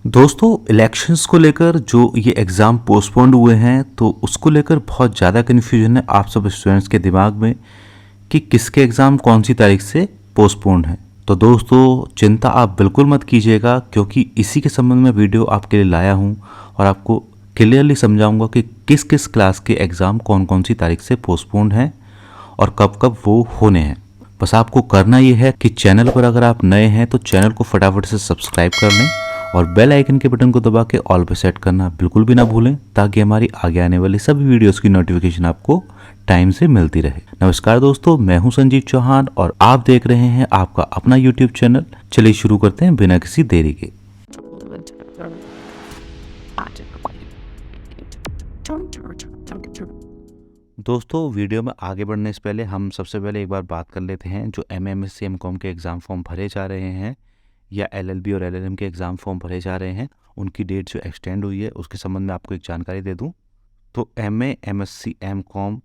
दोस्तों, इलेक्शंस को लेकर जो ये एग्ज़ाम पोस्टपोन्ड हुए हैं तो उसको लेकर बहुत ज़्यादा कन्फ्यूजन है आप सब स्टूडेंट्स के दिमाग में कि किसके एग्ज़ाम कौन सी तारीख से पोस्टपोन्ड हैं। तो दोस्तों, चिंता आप बिल्कुल मत कीजिएगा क्योंकि इसी के संबंध में वीडियो आपके लिए लाया हूँ और आपको क्लियरली समझाऊंगा कि किस किस क्लास के एग्ज़ाम कौन कौन सी तारीख से पोस्टपोन्ड हैं और कब कब वो होने हैं। बस आपको करना ये है कि चैनल पर अगर आप नए हैं तो चैनल को फटाफट से सब्सक्राइब कर लें और बेल आइकन के बटन को दबा के ऑल पे सेट करना बिल्कुल भी ना भूलें ताकि हमारी आगे आने वाली सभी वीडियोस की नोटिफिकेशन आपको टाइम से मिलती रहे। नमस्कार दोस्तों, मैं हूं संजीव चौहान और आप देख रहे हैं आपका अपना यूट्यूब चैनल। चलिए शुरू करते हैं बिना किसी देरी के। दोस्तों, वीडियो में आगे बढ़ने से पहले हम सबसे पहले एक बार बात कर लेते हैं जो MA/MSc M.Com के एग्ज़ाम फॉर्म भरे जा रहे हैं या LLB और LLM के एग्ज़ाम फॉर्म भरे जा रहे हैं, उनकी डेट जो एक्सटेंड हुई है उसके संबंध में आपको एक जानकारी दे दूं। तो MA/MSc M.Com,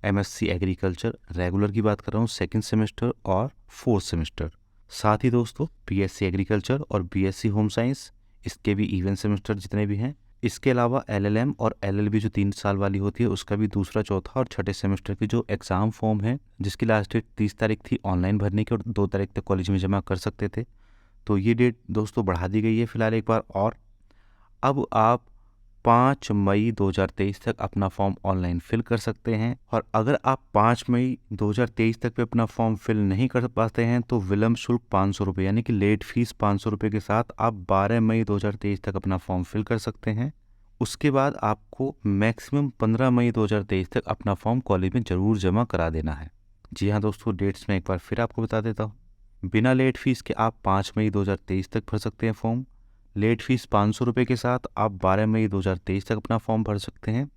MSc agriculture regular की बात कर रहा हूँ, सेकंड सेमेस्टर और फोर्थ सेमेस्टर। साथ ही दोस्तों BSc एग्रीकल्चर और BSc होम साइंस, इसके भी इवन सेमेस्टर जितने भी हैं। इसके अलावा LLM और LLB जो 3 साल वाली होती है उसका भी दूसरा, चौथा और छठे सेमेस्टर की जो एग्ज़ाम फॉर्म है जिसकी लास्ट डेट 30 तारीख थी ऑनलाइन भरने की और 2 तारीख तक कॉलेज में जमा कर सकते थे, तो ये डेट दोस्तों बढ़ा दी गई है फ़िलहाल एक बार। और अब आप 5 मई 2023 तक अपना फॉर्म ऑनलाइन फिल कर सकते हैं और अगर आप 5 मई 2023 तक पे अपना फॉर्म फिल नहीं कर पाते हैं तो विलम्ब शुल्क 500 रुपये यानी कि लेट फीस 500 रुपये के साथ आप 12 मई 2023 तक अपना फॉर्म फिल कर सकते हैं। उसके बाद आपको मैक्सिमम 15 मई 2023 तक अपना फॉर्म कॉलेज में ज़रूर जमा करा देना है। जी हाँ दोस्तों, डेट्स में एक बार फिर आपको बता देता हूँ। बिना लेट फीस के आप 5 मई 2023 तक भर सकते हैं फॉर्म। लेट फीस 500 रुपये के साथ आप 12 मई 2023 तक अपना फॉर्म भर सकते हैं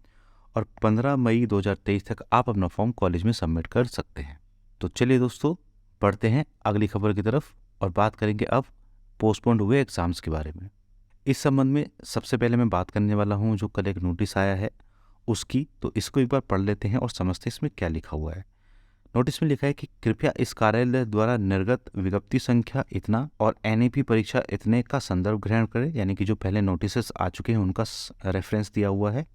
और 15 मई 2023 तक आप अपना फॉर्म कॉलेज में सबमिट कर सकते हैं। तो चलिए दोस्तों, बढ़ते हैं अगली खबर की तरफ और बात करेंगे अब पोस्टपोन्ड हुए एग्ज़ाम्स के बारे में। इस संबंध में सबसे पहले मैं बात करने वाला हूँ जो कल एक नोटिस आया है उसकी, तो इसको एक बार पढ़ लेते हैं और समझते हैं इसमें क्या लिखा हुआ है। नोटिस में लिखा है कि कृपया इस कार्यालय द्वारा निर्गत विज्ञप्ति संख्या इतना और NAP परीक्षा इतने का संदर्भ ग्रहण करें, यानी कि जो पहले नोटिस आ चुके हैं उनका रेफरेंस दिया हुआ है,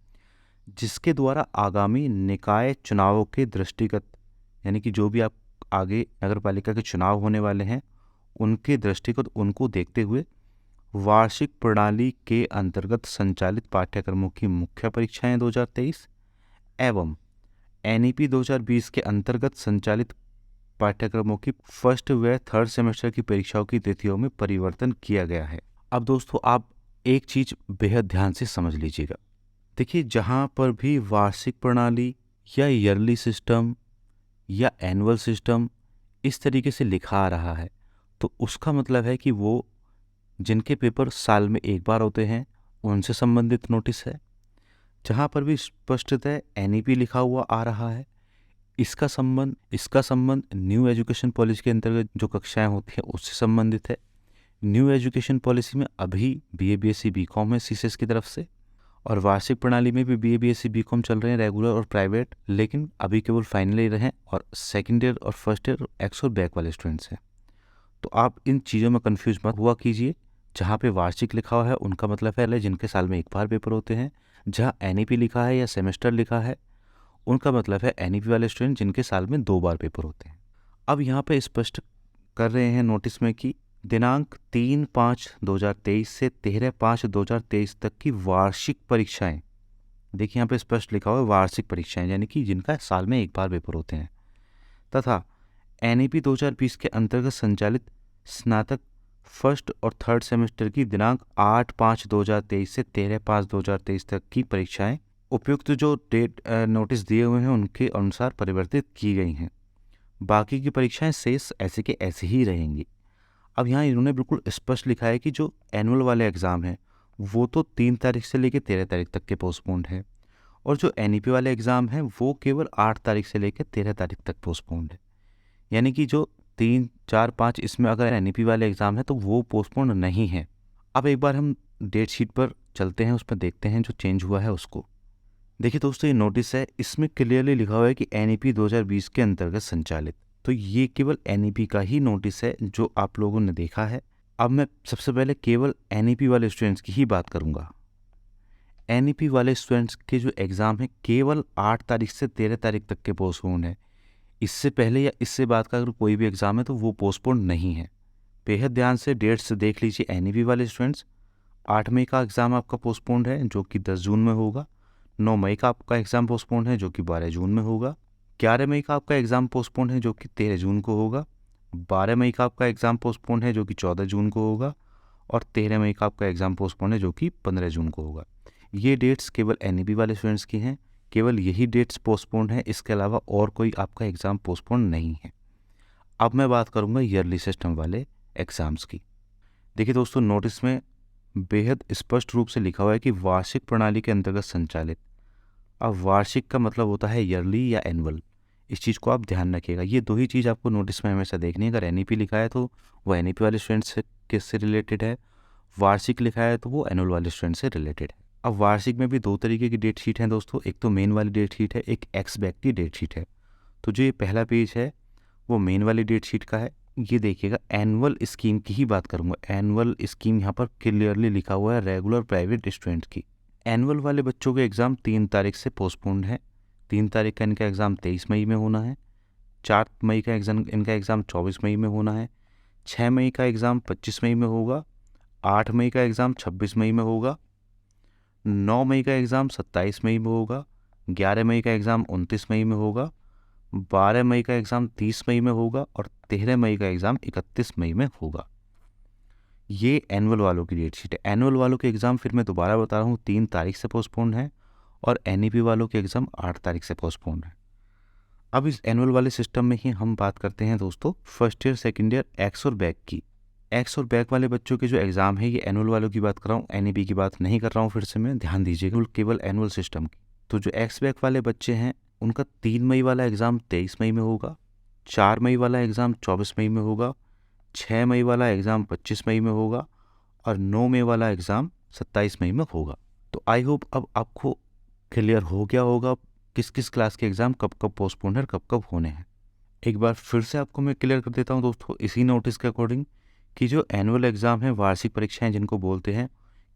जिसके द्वारा आगामी निकाय चुनावों के दृष्टिगत, यानी कि जो भी आप आगे नगर पालिका के चुनाव होने वाले हैं उनके दृष्टिगत उनको देखते हुए वार्षिक प्रणाली के अंतर्गत संचालित पाठ्यक्रमों की मुख्य परीक्षाएं 2023 एवं NEP 2020 के अंतर्गत संचालित पाठ्यक्रमों की फर्स्ट व थर्ड सेमेस्टर की परीक्षाओं की तिथियों में परिवर्तन किया गया है। अब दोस्तों, आप एक चीज़ बेहद ध्यान से समझ लीजिएगा। देखिए, जहाँ पर भी वार्षिक प्रणाली या ईयरली सिस्टम या एनुअल सिस्टम इस तरीके से लिखा आ रहा है तो उसका मतलब है कि वो जिनके पेपर साल में एक बार होते हैं उनसे संबंधित नोटिस है। जहाँ पर भी स्पष्टतः NEP लिखा हुआ आ रहा है इसका संबंध न्यू एजुकेशन पॉलिसी के अंतर्गत जो कक्षाएं होती हैं उससे संबंधित है। न्यू एजुकेशन पॉलिसी में अभी BA BSc BCom है CSES की तरफ से और वार्षिक प्रणाली में भी BA BSc BCom चल रहे हैं रेगुलर और प्राइवेट, लेकिन अभी केवल फाइनल ईयर हैं और सेकेंड ईयर और फर्स्ट ईयर एक्स और बैक वाले स्टूडेंट्स हैं। तो आप इन चीज़ों में कन्फ्यूज मत हुआ कीजिए। जहाँ पे वार्षिक लिखा हुआ है उनका मतलब है जिनके साल में एक बार पेपर होते हैं, जहाँ NEP लिखा है या सेमेस्टर लिखा है उनका मतलब है NEP वाले स्टूडेंट जिनके साल में 2 बार पेपर होते हैं। अब यहाँ पे स्पष्ट कर रहे हैं नोटिस में कि दिनांक 3/5/2023 से 13/5/2023 तक की वार्षिक परीक्षाएं, देखिए यहाँ पे स्पष्ट लिखा हुआ है वार्षिक परीक्षाएं यानी कि जिनका साल में एक बार पेपर होते हैं, तथा NEP 2020 के अंतर्गत संचालित स्नातक फर्स्ट और थर्ड सेमेस्टर की दिनांक 8/5/2023 से 13/5/2023 तक की परीक्षाएं उपयुक्त जो डेट नोटिस दिए हुए हैं उनके अनुसार परिवर्तित की गई हैं। बाकी की परीक्षाएं शेष ऐसे के ऐसे ही रहेंगी। अब यहाँ इन्होंने बिल्कुल स्पष्ट लिखा है कि जो एनुअल वाले एग्ज़ाम हैं वो तो 3 तारीख से लेकर 13 तारीख तक के पोस्टपोन्ड है और जो NEP वाले एग्ज़ाम हैं वो केवल 8 तारीख से लेकर 13 तारीख तक पोस्टपोन्ड है। यानी कि जो 3, 4, 5 इसमें अगर NEP वाले एग्ज़ाम है तो वो पोस्टपोन्ड नहीं है। अब एक बार हम डेट शीट पर चलते हैं, उस पर देखते हैं जो चेंज हुआ है उसको। देखिए दोस्तों, ये नोटिस है, इसमें क्लियरली लिखा हुआ है कि NEP 2020 के अंतर्गत संचालित, तो ये केवल NEP का ही नोटिस है जो आप लोगों ने देखा है। अब मैं सबसे पहले केवल NEP वाले स्टूडेंट्स की ही बात करूँगा। NEP वाले स्टूडेंट्स के जो एग्ज़ाम है केवल 8 तारीख से 13 तारीख तक के पोस्टपोन है। इससे पहले या इससे बाद का अगर कोई भी एग्ज़ाम है तो वो पोस्टपोन नहीं है। बेहद ध्यान से डेट्स देख लीजिए। NEP वाले स्टूडेंट्स 8 मई का एग्ज़ाम आपका पोस्टपोन्ड है जो कि 10 जून में होगा। 9 मई का आपका एग्ज़ाम पोस्टपोन्ड है जो कि 12 जून में होगा। 11 मई का आपका एग्ज़ाम पोस्टपोन्ड है जो कि 13 जून को होगा। 12 मई का आपका एग्ज़ाम पोस्टपोन्ड है जो कि 14 जून को होगा। और 13 मई का आपका एग्ज़ाम पोस्टपोन्ड है जो कि 15 जून को होगा। ये डेट्स केवल NEP वाले स्टूडेंट्स की हैं। केवल यही डेट्स पोस्टपोन्ड हैं, इसके अलावा और कोई आपका एग्ज़ाम पोस्टपोन्ड नहीं है। अब मैं बात करूँगा ईयरली सिस्टम वाले एग्ज़ाम्स की। देखिए दोस्तों, नोटिस में बेहद स्पष्ट रूप से लिखा हुआ है कि वार्षिक प्रणाली के अंतर्गत संचालित। अब वार्षिक का मतलब होता है ईयरली या एनुअल। इस चीज़ को आप ध्यान रखिएगा। ये दो ही चीज़ आपको नोटिस में हमेशा देखनी है। अगर NEP लिखा है तो वो NEP वाले स्टूडेंट्स से किससे रिलेटेड है, वार्षिक लिखा है तो वो एनुअल वाले स्टूडेंट से रिलेटेड है। अब वार्षिक में भी दो तरीके की डेट शीट हैं दोस्तों। एक तो मेन वाली डेट शीट है, एक एक्स बैक की डेट शीट है। तो जो ये पहला पेज है वो मेन वाली डेट शीट का है। ये देखिएगा, एनुअल स्कीम की ही बात करूँगा। एनुअल स्कीम यहाँ पर क्लियरली लिखा हुआ है रेगुलर प्राइवेट स्टूडेंट की। एनुअल वाले बच्चों के एग्ज़ाम 3 तारीख से पोस्टपोन्ड है। 3 तारीख का इनका एग्ज़ाम 23 मई में होना है। 4 मई का इनका एग्ज़ाम 24 मई में होना है। 6 मई का एग्ज़ाम 25 मई में होगा। 8 मई का एग्ज़ाम 26 मई में होगा। 9 मई का एग्ज़ाम 27 मई में होगा। 11 मई का एग्ज़ाम 29 मई में होगा। 12 मई का एग्ज़ाम 30 मई में होगा और 13 मई का एग्ज़ाम 31 मई में होगा। ये एनुअल वालों की डेट शीट है। एनुअल वालों के एग्ज़ाम फिर मैं दोबारा बता रहा हूँ 3 तारीख से पोस्टपोन्ड है और NEP वालों के एग्ज़ाम 8 तारीख से पोस्टपोन्ड है। अब इस एनुअल वाले सिस्टम में ही हम बात करते हैं दोस्तों first year second year x और बैक की। एक्स और बैक वाले बच्चों के जो एग्ज़ाम है ये एनुअल वालों की बात कर रहा हूँ, NEP की बात नहीं कर रहा हूँ। फिर से मैं ध्यान दीजिएगा, केवल एनुअल सिस्टम की। तो जो एक्स बैक वाले बच्चे हैं उनका 3 मई वाला एग्ज़ाम 23 मई में होगा। 4 मई वाला एग्ज़ाम 24 मई में होगा। 6 मई वाला एग्ज़ाम 25 मई में होगा और 9 मई वाला एग्ज़ाम 27 मई में होगा। तो आई होप अब आपको क्लियर हो गया होगा किस किस क्लास के एग्ज़ाम कब कब पोस्टपोन है और कब कब होने हैं। एक बार फिर से आपको मैं क्लियर कर देता हूँ दोस्तों इसी नोटिस के अकॉर्डिंग कि जो एनुअल एग्ज़ाम है, वार्षिक परीक्षाएं जिनको बोलते हैं,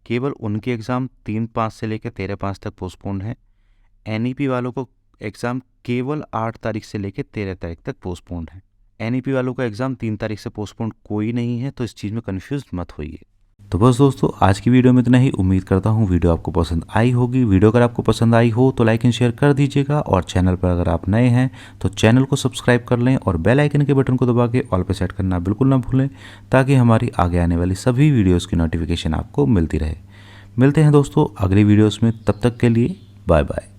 केवल उनके एग्ज़ाम 3/5 से लेकर 13/5 तक पोस्टपोन है। NEP वालों को एग्ज़ाम केवल 8 तारीख से लेकर 13 तारीख तक पोस्टपोन है। NEP वालों का एग्ज़ाम 3 तारीख से पोस्टपोन कोई नहीं है, तो इस चीज़ में कन्फ्यूज मत होइए। तो बस दोस्तों, आज की वीडियो में इतना ही। उम्मीद करता हूँ वीडियो आपको पसंद आई होगी। वीडियो अगर आपको पसंद आई हो तो लाइक एंड शेयर कर दीजिएगा और चैनल पर अगर आप नए हैं तो चैनल को सब्सक्राइब कर लें और बेल आइकन के बटन को दबा के ऑल पे सेट करना बिल्कुल ना भूलें, ताकि हमारी आगे आने वाली सभी वीडियोज़ की नोटिफिकेशन आपको मिलती रहे। मिलते हैं दोस्तों अगली वीडियोज़ में, तब तक के लिए बाय बाय।